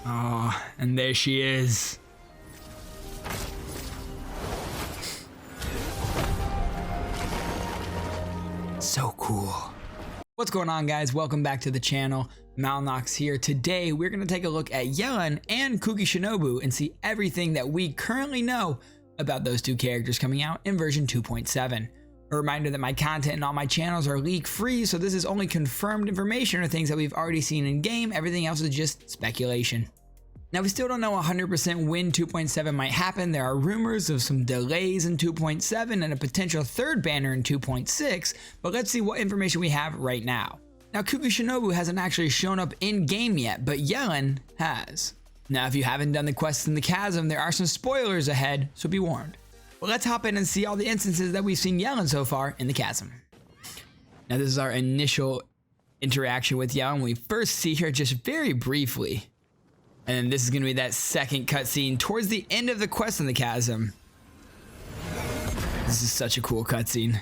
Oh, and there she is. So cool. What's going on, guys? Welcome back to the channel. Malnoxx here. Today we're going to take a look at Yelan and Kuki Shinobu and see everything that we currently know about those two characters coming out in version 2.7. A reminder that my content and all my channels are leak free, so this is only confirmed information or things that we've already seen in game. Everything else is just speculation. Now, we still don't know 100% when 2.7 might happen. There are rumors of some delays in 2.7 and a potential third banner in 2.6, but let's see what information we have right now. Now, Kuki Shinobu hasn't actually shown up in game yet, but Yelan has. Now, if you haven't done the quests in the chasm, there are some spoilers ahead, so be warned. But let's hop in and see all the instances that we've seen Yelan so far in the chasm. Now, this is our initial interaction with Yelan. We first see her just very briefly. And this is going to be that second cutscene towards the end of the quest in the chasm. This is such a cool cutscene.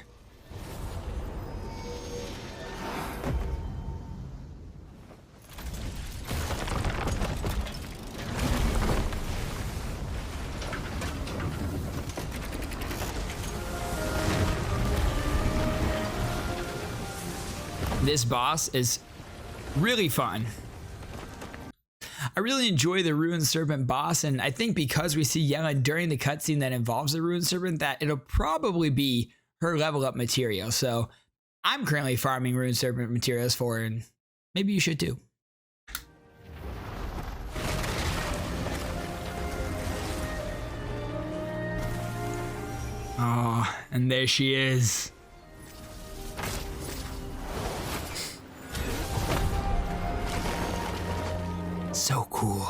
This boss is really fun. I really enjoy the Ruined Serpent boss, and I think because we see Yelan during the cutscene that involves the Ruined Serpent, that it'll probably be her level up material. So I'm currently farming Ruined Serpent materials for her, and maybe you should too. Oh, and there she is. So cool.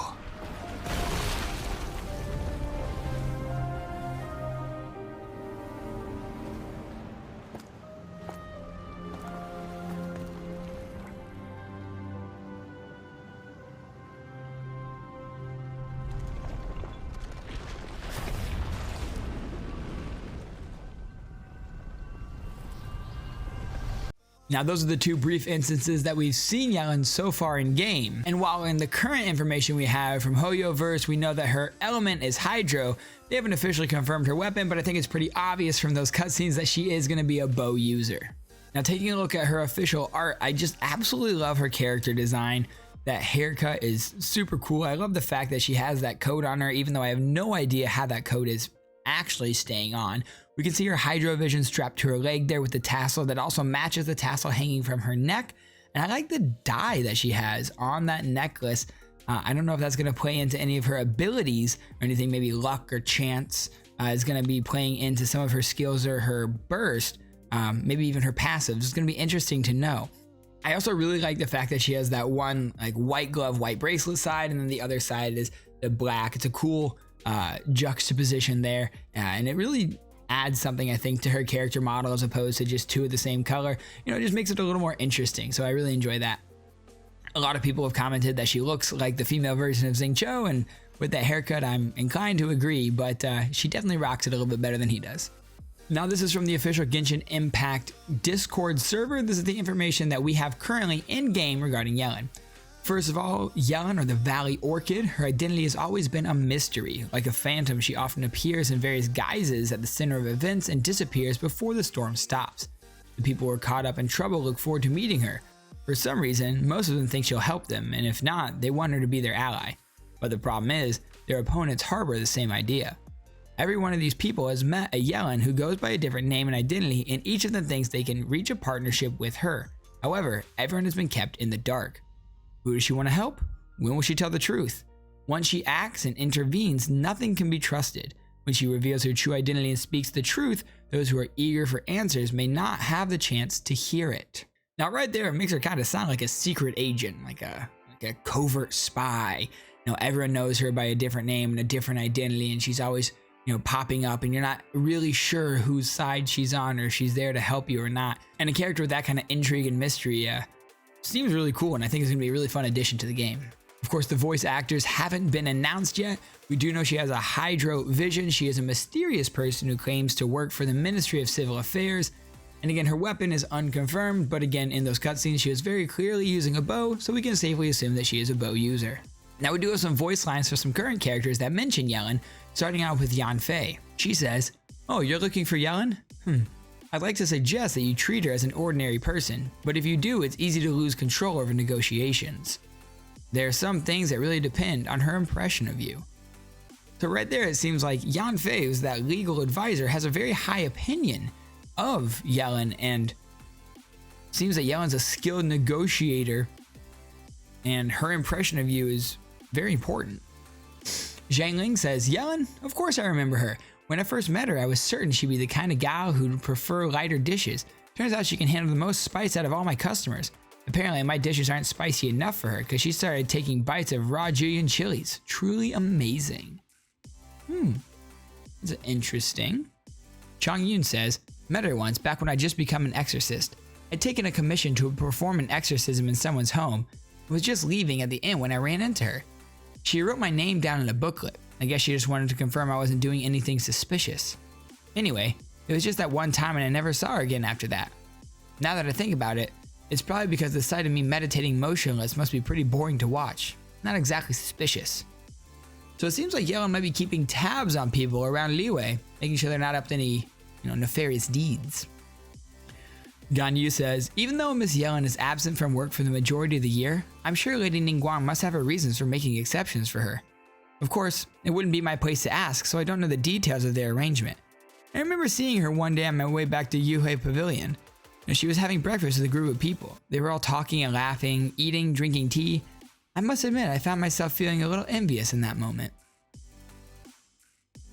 Now, those are the two brief instances that we've seen Yelan so far in game. And while in the current information we have from Hoyoverse, we know that her element is Hydro. They haven't officially confirmed her weapon, but I think it's pretty obvious from those cutscenes that she is going to be a bow user. Now, taking a look at her official art, I just absolutely love her character design. That haircut is super cool. I love the fact that she has that coat on her, even though I have no idea how that coat is actually staying on. We can see her Hydro Vision strapped to her leg there with the tassel that also matches the tassel hanging from her neck. And I like the dye that she has on that necklace. I don't know if that's going to play into any of her abilities or anything, maybe luck or chance is going to be playing into some of her skills or her burst, maybe even her passives. It's going to be interesting to know. I also really like the fact that she has that one like white glove, white bracelet side, and then the other side is the black. It's a cool juxtaposition there, and it really adds something, I think, to her character model as opposed to just two of the same color. You know, it just makes it a little more interesting, so I really enjoy that. A lot of people have commented that she looks like the female version of Xingqiu, and with that haircut, I'm inclined to agree, but she definitely rocks it a little bit better than he does. Now, this is from the official Genshin Impact Discord server. This is the information that we have currently in-game regarding Yelan. First of all, Yelan, or the Valley Orchid, her identity has always been a mystery. Like a phantom, she often appears in various guises at the center of events and disappears before the storm stops. The people who are caught up in trouble look forward to meeting her. For some reason, most of them think she'll help them, and if not, they want her to be their ally. But the problem is, their opponents harbor the same idea. Every one of these people has met a Yelan who goes by a different name and identity, and each of them thinks they can reach a partnership with her. However, everyone has been kept in the dark. Who does she want to help? When will she tell the truth? Once she acts and intervenes, nothing can be trusted. When she reveals her true identity and speaks the truth, those who are eager for answers may not have the chance to hear it. Now, right there, it makes her kind of sound like a secret agent, like a covert spy. You know, everyone knows her by a different name and a different identity, and she's always, you know, popping up, and you're not really sure whose side she's on or if she's there to help you or not. And a character with that kind of intrigue and mystery, seems really cool, and I think it's going to be a really fun addition to the game. Of course, the voice actors haven't been announced yet. We do know she has a Hydro Vision. She is a mysterious person who claims to work for the Ministry of Civil Affairs. And again, her weapon is unconfirmed, but again, in those cutscenes, she is very clearly using a bow, so we can safely assume that she is a bow user. Now we do have some voice lines for some current characters that mention Yelan, starting out with Yanfei. She says, "Oh, you're looking for Yelan? I'd like to suggest that you treat her as an ordinary person, but if you do, it's easy to lose control over negotiations. There are some things that really depend on her impression of you." So right there, it seems like Yanfei, who's that legal advisor, has a very high opinion of Yelan, and seems that Yelan's a skilled negotiator, and her impression of you is very important. Zhang Ling says, "Yelan? Of course I remember her. When I first met her, I was certain she'd be the kind of gal who'd prefer lighter dishes. Turns out she can handle the most spice out of all my customers. Apparently my dishes aren't spicy enough for her because she started taking bites of raw julienne chilies. Truly amazing." That's interesting. Chong Yun says, "Met her once back when I just become an exorcist. I'd taken a commission to perform an exorcism in someone's home. I was just leaving at the inn when I ran into her. She wrote my name down in a booklet. I guess she just wanted to confirm I wasn't doing anything suspicious. Anyway, it was just that one time and I never saw her again after that. Now that I think about it, it's probably because the sight of me meditating motionless must be pretty boring to watch. Not exactly suspicious." So it seems like Yelan might be keeping tabs on people around Liyue, making sure they're not up to any, nefarious deeds. Gan Yu says, "Even though Miss Yelan is absent from work for the majority of the year, I'm sure Lady Ningguang must have her reasons for making exceptions for her. Of course, it wouldn't be my place to ask, so I don't know the details of their arrangement. I remember seeing her one day on my way back to Yuhui Pavilion. She was having breakfast with a group of people. They were all talking and laughing, eating, drinking tea. I must admit, I found myself feeling a little envious in that moment."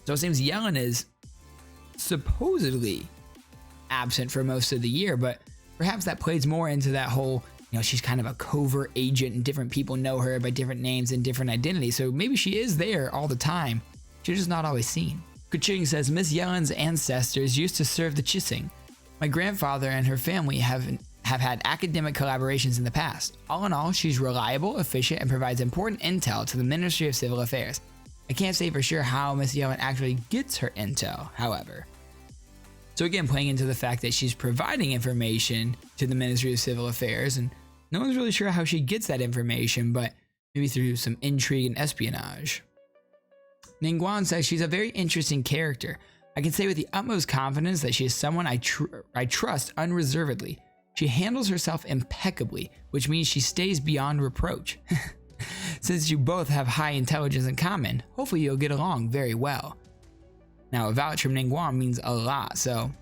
So it seems Yelan is supposedly absent for most of the year, but perhaps that plays more into that whole, she's kind of a covert agent and different people know her by different names and different identities. So maybe she is there all the time. She's just not always seen. Kuching says, "Miss Yelan's ancestors used to serve the Chising. My grandfather and her family have had academic collaborations in the past. All in all, she's reliable, efficient, and provides important intel to the Ministry of Civil Affairs. I can't say for sure how Miss Yelan actually gets her intel, however." So again, playing into the fact that she's providing information to the Ministry of Civil Affairs, and no one's really sure how she gets that information, but maybe through some intrigue and espionage. Ningguang says she's a very interesting character. I can say with the utmost confidence that she is someone I trust unreservedly. She handles herself impeccably, which means she stays beyond reproach. Since you both have high intelligence in common, hopefully you'll get along very well. Now, a vouch from Ningguang means a lot, so.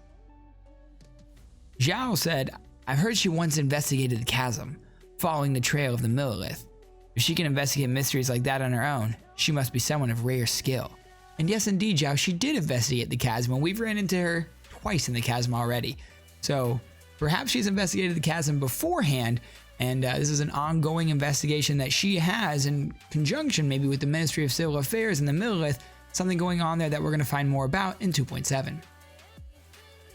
Zhao said, "I've heard she once investigated the chasm, following the trail of the Millilith. If she can investigate mysteries like that on her own, she must be someone of rare skill." And yes, indeed, Zhao, she did investigate the chasm, and we've ran into her twice in the chasm already. So perhaps she's investigated the chasm beforehand, and this is an ongoing investigation that she has in conjunction maybe with the Ministry of Civil Affairs and the Millilith, something going on there that we're going to find more about in 2.7.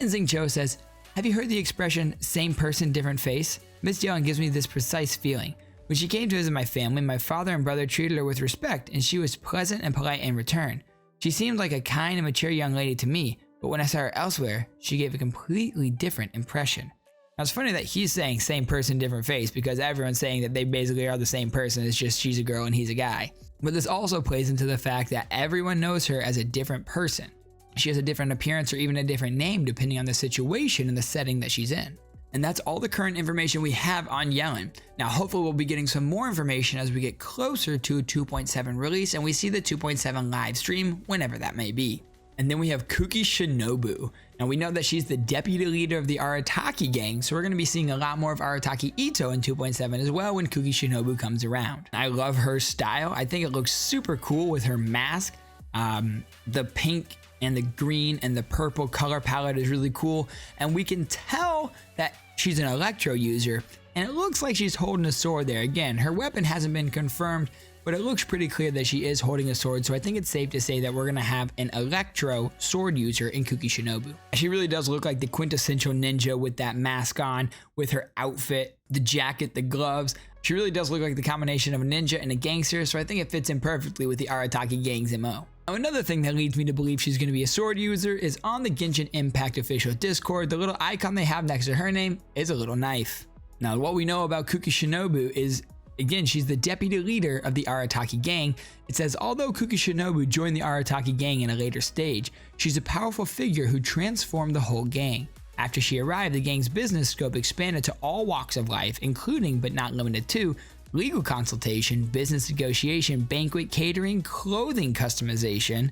And Xing Cho says, "Have you heard the expression, same person, different face? Miss Yelan gives me this precise feeling. When she came to visit my family, my father and brother treated her with respect, and she was pleasant and polite in return. She seemed like a kind and mature young lady to me, but when I saw her elsewhere, she gave a completely different impression." Now, it's funny that he's saying same person, different face, because everyone's saying that they basically are the same person. It's just she's a girl and he's a guy. But this also plays into the fact that everyone knows her as a different person. She has a different appearance or even a different name depending on the situation and the setting that she's in. And that's all the current information we have on Yelan. Now, hopefully we'll be getting some more information as we get closer to a 2.7 release and we see the 2.7 live stream whenever that may be. And then we have Kuki Shinobu. Now we know that she's the deputy leader of the Arataki gang, so we're going to be seeing a lot more of Arataki Ito in 2.7 as well when Kuki Shinobu comes around. I love her style. I think it looks super cool with her mask. The pink and the green and the purple color palette is really cool. And we can tell that she's an Electro user. And it looks like she's holding a sword there. Again, her weapon hasn't been confirmed, but it looks pretty clear that she is holding a sword, so I think it's safe to say that we're going to have an Electro sword user in Kuki Shinobu. She really does look like the quintessential ninja with that mask on, with her outfit, the jacket, the gloves. She really does look like the combination of a ninja and a gangster, so I think it fits in perfectly with the Arataki gang's MO. Now, another thing that leads me to believe she's going to be a sword user is on the Genshin Impact official Discord, the little icon they have next to her name is a little knife. Now, what we know about Kuki Shinobu is Again, she's the deputy leader of the Arataki gang. It says, although Kuki Shinobu joined the Arataki gang in a later stage, she's a powerful figure who transformed the whole gang. After she arrived, the gang's business scope expanded to all walks of life, including, but not limited to, legal consultation, business negotiation, banquet catering, clothing customization.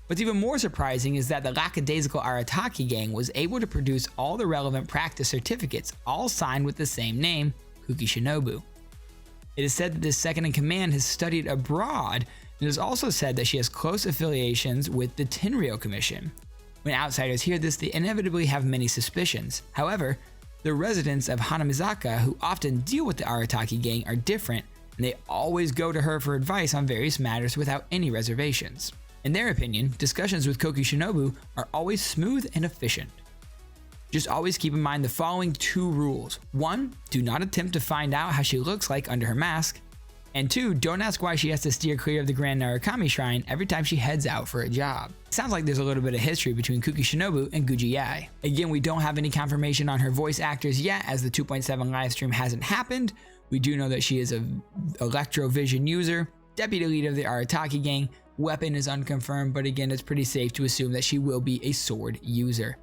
What's even more surprising is that the lackadaisical Arataki gang was able to produce all the relevant practice certificates, all signed with the same name, Kuki Shinobu. It is said that this second in command has studied abroad, and it is also said that she has close affiliations with the Tenryou Commission. When outsiders hear this, they inevitably have many suspicions. However, the residents of Hanamizaka who often deal with the Arataki gang are different, and they always go to her for advice on various matters without any reservations. In their opinion, discussions with Kuki Shinobu are always smooth and efficient. Just always keep in mind the following 2 rules. 1, do not attempt to find out how she looks like under her mask. And 2, don't ask why she has to steer clear of the Grand Narukami Shrine every time she heads out for a job. It sounds like there's a little bit of history between Kuki Shinobu and Guji Yae. Again, we don't have any confirmation on her voice actors yet, as the 2.7 livestream hasn't happened. We do know that she is an Electro Vision user, deputy leader of the Arataki gang. Weapon is unconfirmed, but again, it's pretty safe to assume that she will be a sword user.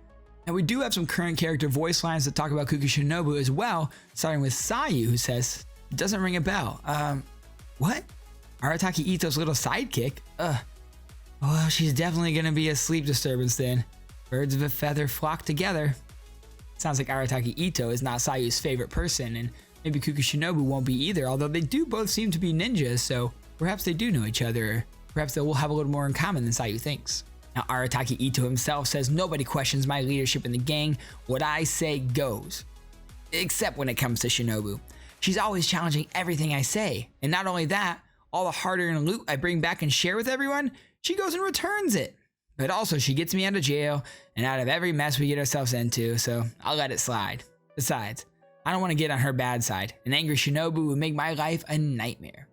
Now, we do have some current character voice lines that talk about Kuki Shinobu as well, starting with Sayu, who says, doesn't ring a bell. What? Arataki Ito's little sidekick? Well, she's definitely gonna be a sleep disturbance then. Birds of a feather flock together. Sounds like Arataki Ito is not Sayu's favorite person, and maybe Kuki Shinobu won't be either, although they do both seem to be ninjas, so perhaps they do know each other, or perhaps they will have a little more in common than Sayu thinks. Now, Arataki Ito himself says, nobody questions my leadership in the gang. What I say goes. Except when it comes to Shinobu. She's always challenging everything I say. And not only that, all the hard-earned loot I bring back and share with everyone, she goes and returns it. But also, she gets me out of jail and out of every mess we get ourselves into, so I'll let it slide. Besides, I don't want to get on her bad side. An angry Shinobu would make my life a nightmare.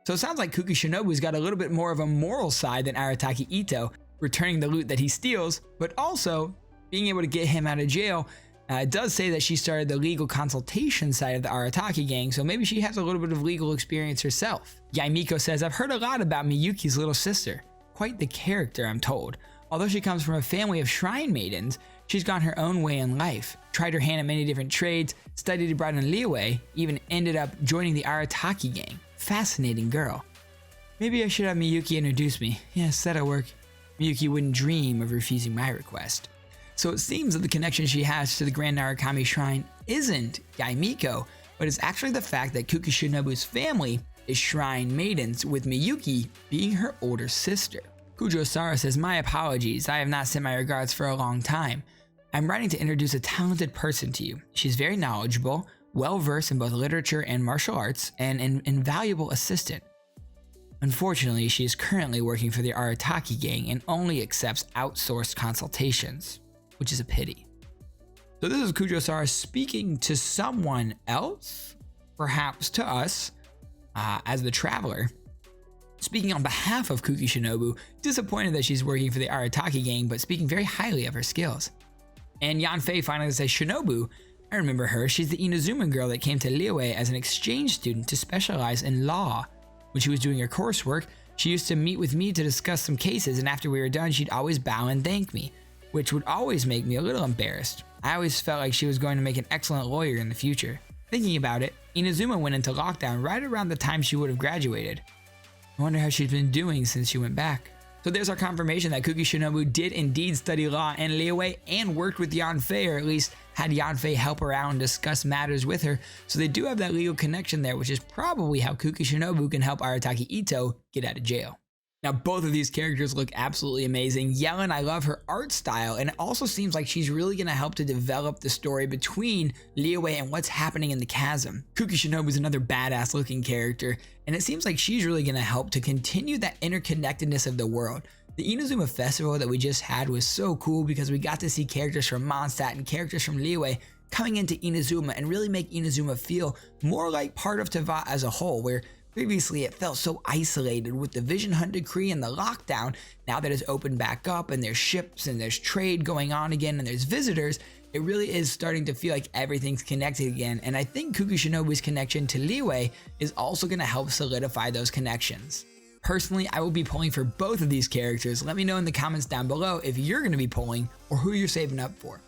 So it sounds like Kuki Shinobu's got a little bit more of a moral side than Arataki Ito, returning the loot that he steals, but also being able to get him out of jail. It does say that she started the legal consultation side of the Arataki gang, so maybe she has a little bit of legal experience herself. Yaimiko says, I've heard a lot about Miyuki's little sister. Quite the character, I'm told. Although she comes from a family of shrine maidens, she's gone her own way in life, tried her hand at many different trades, studied abroad in Liyue, even ended up joining the Arataki gang. Fascinating girl. Maybe I should have Miyuki introduce me. Yes, that'll work. Miyuki wouldn't dream of refusing my request. So it seems that the connection she has to the Grand Narukami Shrine isn't Yaimiko, but it's actually the fact that Kuki Shinobu's family is shrine maidens, with Miyuki being her older sister. Kujo Sara says, my apologies, I have not sent my regards for a long time. I'm writing to introduce a talented person to you. She's very knowledgeable, well-versed in both literature and martial arts, and an invaluable assistant. Unfortunately, she is currently working for the Arataki gang and only accepts outsourced consultations, which is a pity. So this is Kujo Sara speaking to someone else, perhaps to us, as the traveler, speaking on behalf of Kuki Shinobu, disappointed that she's working for the Arataki gang, but speaking very highly of her skills. And Yanfei finally says, Shinobu, I remember her, she's the Inazuma girl that came to Liyue as an exchange student to specialize in law. When she was doing her coursework, she used to meet with me to discuss some cases, and after we were done, she'd always bow and thank me, which would always make me a little embarrassed. I always felt like she was going to make an excellent lawyer in the future. Thinking about it, Inazuma went into lockdown right around the time she would have graduated. I wonder how she's been doing since she went back. So there's our confirmation that Kuki Shinobu did indeed study law in Liyue and worked with Yanfei, or at least had Yanfei help her out and discuss matters with her. So they do have that legal connection there, which is probably how Kuki Shinobu can help Arataki Ito get out of jail. Now, both of these characters look absolutely amazing. Yelan, I love her art style, and it also seems like she's really going to help to develop the story between Liyue and what's happening in the chasm. Kuki Shinobu is another badass looking character, and it seems like she's really going to help to continue that interconnectedness of the world. The Inazuma Festival that we just had was so cool because we got to see characters from Mondstadt and characters from Liyue coming into Inazuma and really make Inazuma feel more like part of Teyvat as a whole, where previously it felt so isolated with the Vision Hunt Decree and the lockdown. Now that it's opened back up and there's ships and there's trade going on again and there's visitors, It really is starting to feel like everything's connected again, and I think Kuki Shinobu's connection to Liyue is also going to help solidify those connections. Personally, I will be pulling for both of these characters. Let me know in the comments down below if you're going to be pulling or who you're saving up for.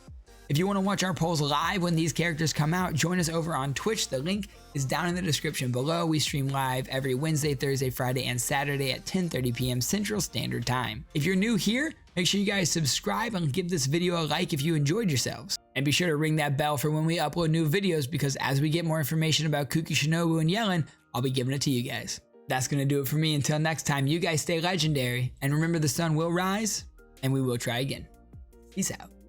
If you want to watch our polls live when these characters come out, join us over on Twitch. The link is down in the description below. We stream live every Wednesday, Thursday, Friday, and Saturday at 10:30 p.m. Central Standard Time. If you're new here, make sure you guys subscribe and give this video a like if you enjoyed yourselves. And be sure to ring that bell for when we upload new videos, because as we get more information about Kuki Shinobu and Yelan, I'll be giving it to you guys. That's going to do it for me. Until next time, you guys stay legendary, and remember the sun will rise, and we will try again. Peace out.